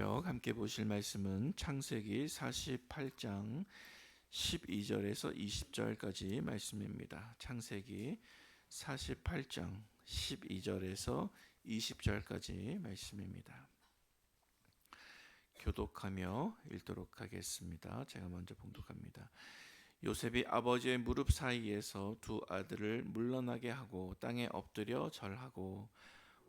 함께 보실 말씀은 창세기 48장 12절에서 20절까지 말씀입니다. 창세기 48장 12절에서 20절까지 말씀입니다. 교독하며 읽도록 하겠습니다. 제가 먼저 봉독합니다. 요셉이 아버지의 무릎 사이에서 두 아들을 물러나게 하고 땅에 엎드려 절하고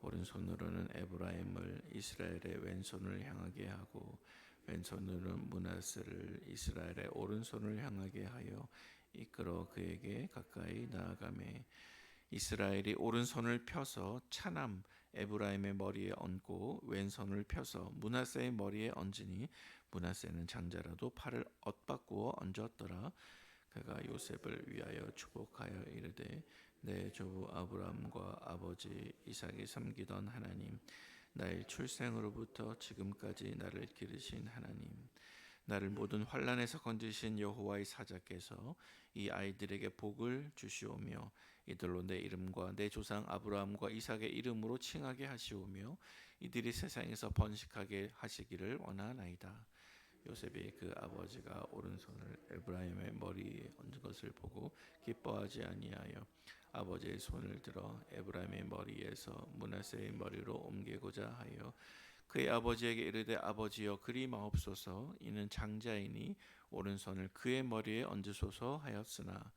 오른손으로는 에브라임을 이스라엘의 왼손을 향하게 하고 왼손으로는 므낫세를 이스라엘의 오른손을 향하게 하여 이끌어 그에게 가까이 나아가매 이스라엘이 오른손을 펴서 차남 에브라임의 머리에 얹고 왼손을 펴서 므낫세의 머리에 얹으니 므낫세는 장자라도 팔을 엇바꾸어 얹었더라. 그가 요셉을 위하여 축복하여 이르되 내 조부 아브라함과 아버지 이삭이 섬기던 하나님, 나의 출생으로부터 지금까지 나를 기르신 하나님, 나를 모든 환난에서 건지신 여호와의 사자께서 이 아이들에게 복을 주시오며 이들로 내 이름과 내 조상 아브라함과 이삭의 이름으로 칭하게 하시오며 이들이 세상에서 번식하게 하시기를 원하나이다. 요셉이 그 아버지가 오른손을 에브라임의 머리에 얹은 것을 보고 기뻐하지 아니하여 아버지의 손을 들어 에브라임의 머리에서 므낫세의 머리로 옮기고자 하여 그의 아버지에게 이르되 아버지여 그리 마옵소서 이는 장자이니 오른손을 그의 머리에 얹으소서 하였으나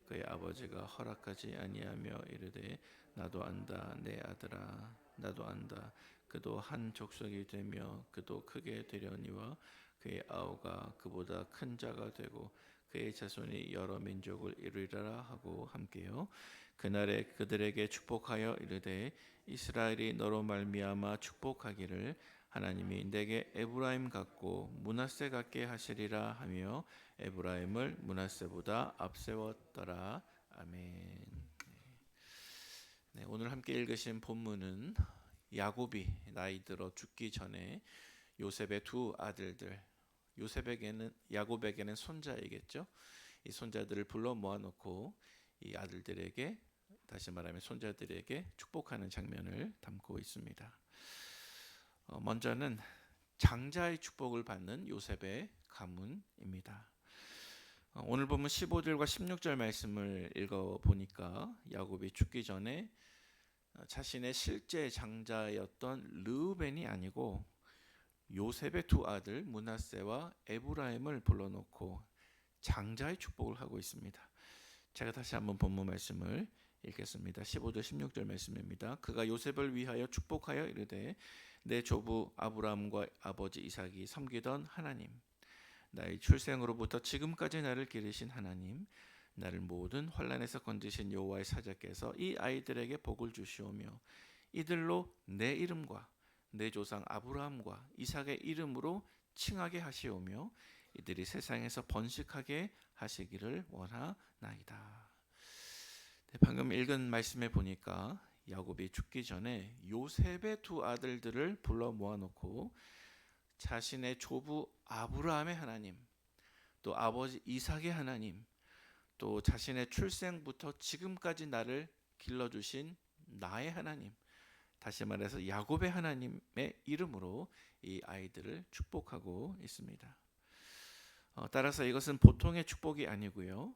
그의 아버지가 허락하지 아니하며 이르되 나도 안다 내 아들아 나도 안다 그도 한 족속이 되며 그도 크게 되려니와 그의 아우가 그보다 큰 자가 되고 그의 자손이 여러 민족을 이루리라 하고 함께요. 그날에 그들에게 축복하여 이르되 이스라엘이 너로 말미암아 축복하기를 하나님이 내게 에브라임 같고 므낫세 같게 하시리라 하며 에브라임을 므낫세보다 앞세웠더라. 아멘. 네, 오늘 함께 읽으신 본문은 야곱이 나이 들어 죽기 전에 요셉의 두 아들들 야곱에게는 손자이겠죠. 이 손자들을 불러 모아놓고 이 아들들에게 다시 말하면 손자들에게 축복하는 장면을 담고 있습니다. 먼저는 장자의 축복을 받는 요셉의 가문입니다. 오늘 보면 15절과 16절 말씀을 읽어보니까 야곱이 죽기 전에 자신의 실제 장자였던 르우벤이 아니고 요셉의 두 아들 므낫세와 에브라임을 불러놓고 장자의 축복을 하고 있습니다. 제가 다시 한번 본문 말씀을 읽겠습니다. 15절 16절 말씀입니다. 그가 요셉을 위하여 축복하여 이르되 내 조부 아브라함과 아버지 이삭이 섬기던 하나님, 나의 출생으로부터 지금까지 나를 기르신 하나님, 나를 모든 환난에서 건지신 여호와의 사자께서 이 아이들에게 복을 주시오며 이들로 내 이름과 내 조상 아브라함과 이삭의 이름으로 칭하게 하시오며 이들이 세상에서 번식하게 하시기를 원하나이다. 네, 방금 읽은 말씀에 보니까 야곱이 죽기 전에 요셉의 두 아들들을 불러 모아놓고 자신의 조부 아브라함의 하나님, 또 아버지 이삭의 하나님, 또 자신의 출생부터 지금까지 나를 길러주신 나의 하나님, 다시 말해서 야곱의 하나님의 이름으로 이 아이들을 축복하고 있습니다. 따라서 이것은 보통의 축복이 아니고요.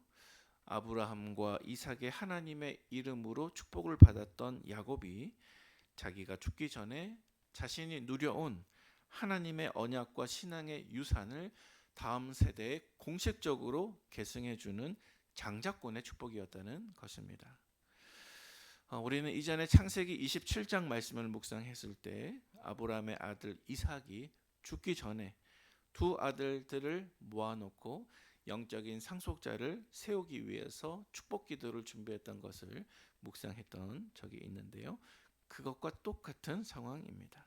아브라함과 이삭의 하나님의 이름으로 축복을 받았던 야곱이 자기가 죽기 전에 자신이 누려온 하나님의 언약과 신앙의 유산을 다음 세대에 공식적으로 계승해주는 장자권의 축복이었다는 것입니다. 우리는 이전에 창세기 27장 말씀을 묵상했을 때 아브라함의 아들 이삭이 죽기 전에 두 아들들을 모아놓고 영적인 상속자를 세우기 위해서 축복 기도를 준비했던 것을 묵상했던 적이 있는데요. 그것과 똑같은 상황입니다.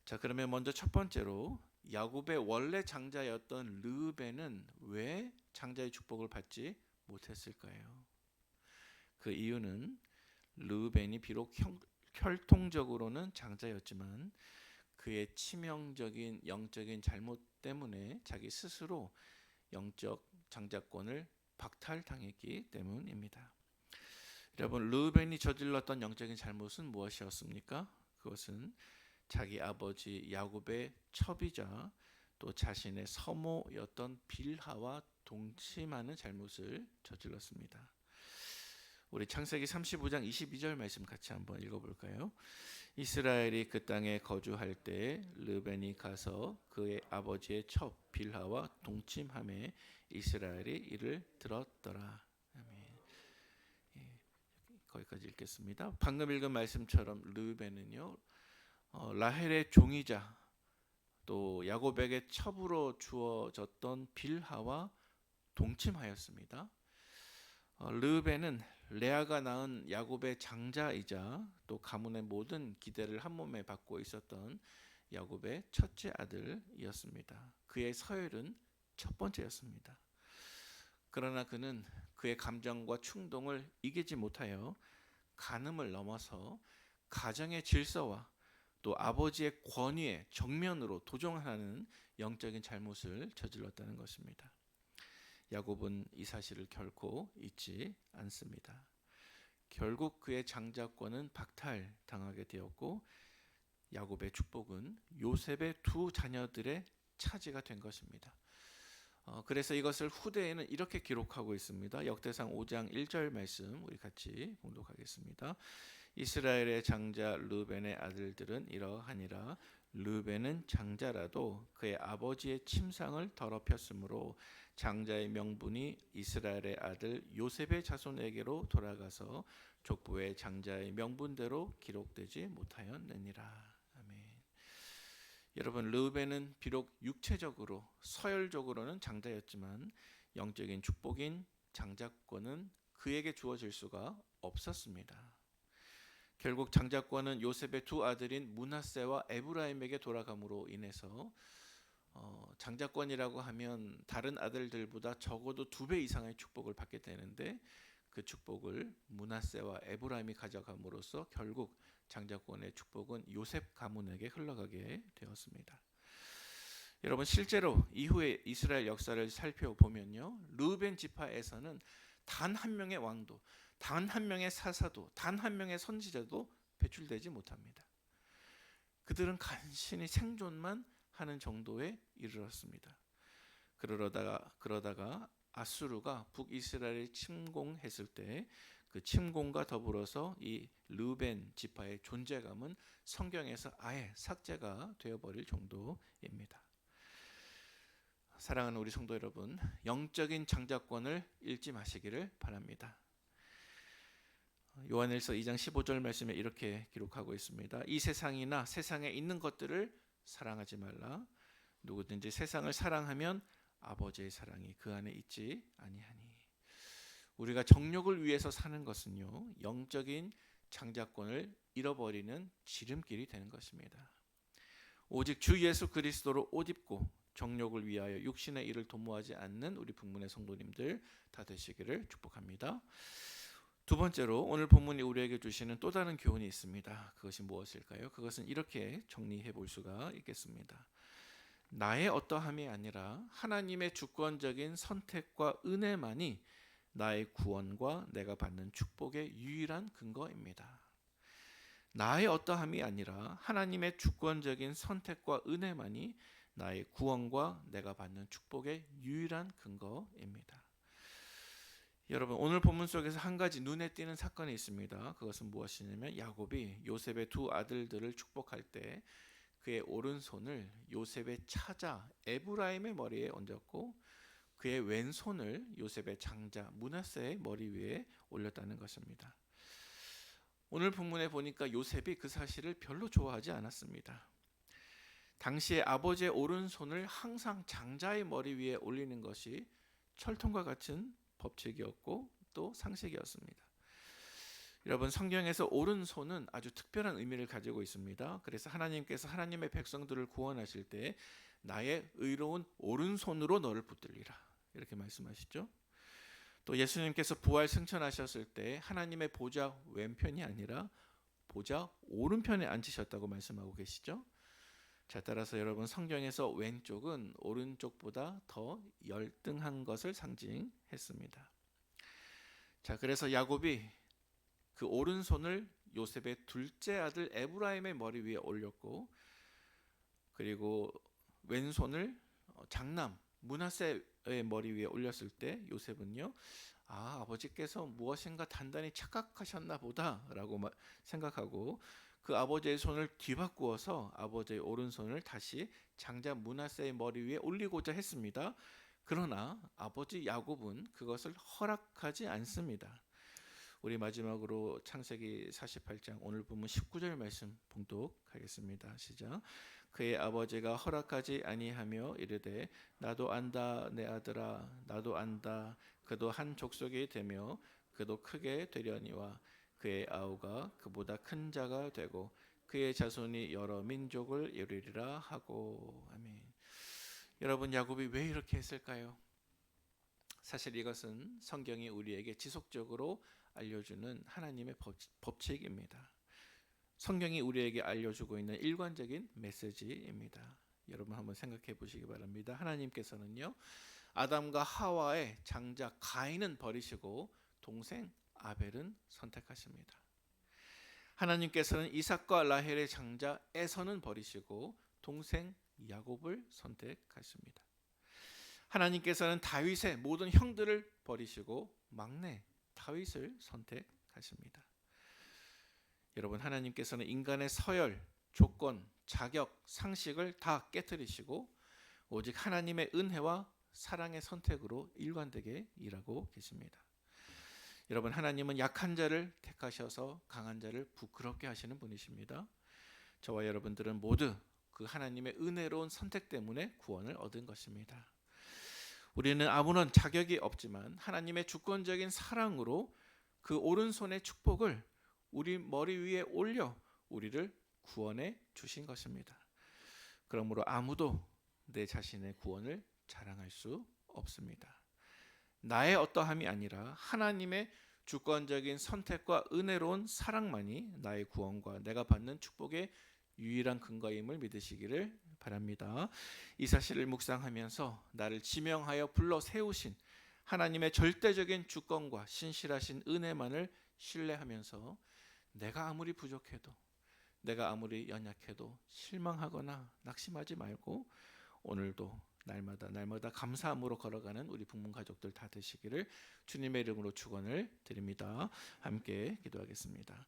자, 그러면 먼저 첫 번째로 야곱의 원래 장자였던 르우벤은 왜 장자의 축복을 받지 못했을까요? 그 이유는 르우벤이 비록 혈통적으로는 장자였지만 그의 치명적인 영적인 잘못 때문에 자기 스스로 영적 장자권을 박탈당했기 때문입니다. 여러분, 르우벤이 저질렀던 영적인 잘못은 무엇이었습니까? 그것은 자기 아버지 야곱의 첩이자 또 자신의 서모였던 빌하와 동침하는 잘못을 저질렀습니다. 우리 창세기 35장 22절 말씀 같이 한번 읽어볼까요? 이스라엘이 그 땅에 거주할 때 르벤이 가서 그의 아버지의 첩 빌하와 동침함에 이스라엘이 이를 들었더라. 아멘. 예, 거기까지 읽겠습니다. 방금 읽은 말씀처럼 르벤은요, 라헬의 종이자 또 야곱에게 첩으로 주어졌던 빌하와 동침하였습니다. 르벤은 레아가 낳은 야곱의 장자이자 또 가문의 모든 기대를 한 몸에 받고 있었던 야곱의 첫째 아들이었습니다. 그의 서열은 첫 번째였습니다. 그러나 그는 그의 감정과 충동을 이기지 못하여 간음을 넘어서 가정의 질서와 또 아버지의 권위에 정면으로 도전하는 영적인 잘못을 저질렀다는 것입니다. 야곱은 이 사실을 결코 잊지 않습니다. 결국 그의 장자권은 박탈당하게 되었고 야곱의 축복은 요셉의 두 자녀들의 차지가 된 것입니다. 그래서 이것을 후대에는 이렇게 기록하고 있습니다. 역대상 5장 1절 말씀 우리 같이 봉독하겠습니다. 이스라엘의 장자 르벤의 아들들은 이러하니라. 르벤은 장자라도 그의 아버지의 침상을 더럽혔으므로 장자의 명분이 이스라엘의 아들 요셉의 자손에게로 돌아가서 족보의 장자의 명분대로 기록되지 못하였느니라. 아멘. 여러분, 르벤은 비록 육체적으로 서열적으로는 장자였지만 영적인 축복인 장자권은 그에게 주어질 수가 없었습니다. 결국 장자권은 요셉의 두 아들인 므낫세와 에브라임에게 돌아감으로 인해서 장자권이라고 하면 다른 아들들보다 적어도 2배 이상의 축복을 받게 되는데 그 축복을 므낫세와 에브라임이 가져감으로써 결국 장자권의 축복은 요셉 가문에게 흘러가게 되었습니다. 여러분, 실제로 이후에 이스라엘 역사를 살펴보면요, 르벤 지파에서는 단 한 명의 왕도, 단 한 명의 사사도, 단 한 명의 선지자도 배출되지 못합니다. 그들은 간신히 생존만 하는 정도에 이르렀습니다. 그러다가 아수르가 북이스라엘을 침공했을 때 그 침공과 더불어서 이 르벤 지파의 존재감은 성경에서 아예 삭제가 되어버릴 정도입니다. 사랑하는 우리 성도 여러분, 영적인 장자권을 잃지 마시기를 바랍니다. 요한일서 2장 15절 말씀에 이렇게 기록하고 있습니다. 이 세상이나 세상에 있는 것들을 사랑하지 말라. 누구든지 세상을 사랑하면 아버지의 사랑이 그 안에 있지 아니하니. 우리가 정욕을 위해서 사는 것은요, 영적인 장자권을 잃어버리는 지름길이 되는 것입니다. 오직 주 예수 그리스도로 옷 입고 정욕을 위하여 육신의 일을 도모하지 않는 우리 북문의 성도님들 다 되시기를 축복합니다. 두 번째로 오늘 본문이 우리에게 주시는 또 다른 교훈이 있습니다. 그것이 무엇일까요? 그것은 이렇게 정리해 볼 수가 있겠습니다. 나의 어떠함이 아니라 하나님의 주권적인 선택과 은혜만이 나의 구원과 내가 받는 축복의 유일한 근거입니다. 나의 어떠함이 아니라 하나님의 주권적인 선택과 은혜만이 나의 구원과 내가 받는 축복의 유일한 근거입니다. 여러분, 오늘 본문 속에서 한 가지 눈에 띄는 사건이 있습니다. 그것은 무엇이냐면 야곱이 요셉의 두 아들들을 축복할 때 그의 오른손을 요셉의 차자 에브라임의 머리에 얹었고 그의 왼손을 요셉의 장자 므낫세의 머리 위에 올렸다는 것입니다. 오늘 본문에 보니까 요셉이 그 사실을 별로 좋아하지 않았습니다. 당시에 아버지의 오른손을 항상 장자의 머리 위에 올리는 것이 철통과 같은 법칙이었고 또 상식이었습니다. 여러분, 성경에서 오른손은 아주 특별한 의미를 가지고 있습니다. 그래서 하나님께서 하나님의 백성들을 구원하실 때 나의 의로운 오른손으로 너를 붙들리라 이렇게 말씀하시죠. 또 예수님께서 부활 승천하셨을 때 하나님의 보좌 왼편이 아니라 보좌 오른편에 앉으셨다고 말씀하고 계시죠. 자, 따라서 여러분, 성경에서 왼쪽은 오른쪽보다 더 열등한 것을 상징했습니다. 자, 그래서 야곱이 그 오른손을 요셉의 둘째 아들 에브라임의 머리 위에 올렸고 그리고 왼손을 장남 므낫세의 머리 위에 올렸을 때 요셉은요, 아버지께서 무엇인가 단단히 착각하셨나 보다라고 생각하고 그 아버지의 손을 뒤바꾸어서 아버지의 오른손을 다시 장자 므낫세의 머리 위에 올리고자 했습니다. 그러나 아버지 야곱은 그것을 허락하지 않습니다. 우리 마지막으로 창세기 48장 오늘 본문 19절 말씀 봉독하겠습니다. 시작. 그의 아버지가 허락하지 아니하며 이르되 나도 안다 내 아들아 나도 안다 그도 한 족속이 되며 그도 크게 되려니와 그의 아우가 그보다 큰 자가 되고 그의 자손이 여러 민족을 이루리라 하고. 아멘. 여러분, 야곱이 왜 이렇게 했을까요? 사실 이것은 성경이 우리에게 지속적으로 알려주는 하나님의 법칙입니다. 성경이 우리에게 알려주고 있는 일관적인 메시지입니다. 여러분 한번 생각해 보시기 바랍니다. 하나님께서는요, 아담과 하와의 장자 가인은 버리시고 동생 아벨은 선택하십니다. 하나님께서는 이삭과 라헬의 장자 에서는 버리시고 동생 야곱을 선택하십니다. 하나님께서는 다윗의 모든 형들을 버리시고 막내 다윗을 선택하십니다. 여러분, 하나님께서는 인간의 서열, 조건, 자격, 상식을 다 깨뜨리시고 오직 하나님의 은혜와 사랑의 선택으로 일관되게 일하고 계십니다. 여러분, 하나님은 약한 자를 택하셔서 강한 자를 부끄럽게 하시는 분이십니다. 저와 여러분들은 모두 그 하나님의 은혜로운 선택 때문에 구원을 얻은 것입니다. 우리는 아무런 자격이 없지만 하나님의 주권적인 사랑으로 그 오른손의 축복을 우리 머리 위에 올려 우리를 구원해 주신 것입니다. 그러므로 아무도 내 자신의 구원을 자랑할 수 없습니다. 나의 어떠함이 아니라 하나님의 주권적인 선택과 은혜로운 사랑만이 나의 구원과 내가 받는 축복의 유일한 근거임을 믿으시기를 바랍니다. 이 사실을 묵상하면서 나를 지명하여 불러 세우신 하나님의 절대적인 주권과 신실하신 은혜만을 신뢰하면서 내가 아무리 부족해도 내가 아무리 연약해도 실망하거나 낙심하지 말고 오늘도 날마다 감사함으로 걸어가는 우리 북문 가족들 다 되시기를 주님의 이름으로 축원을 드립니다. 함께 기도하겠습니다.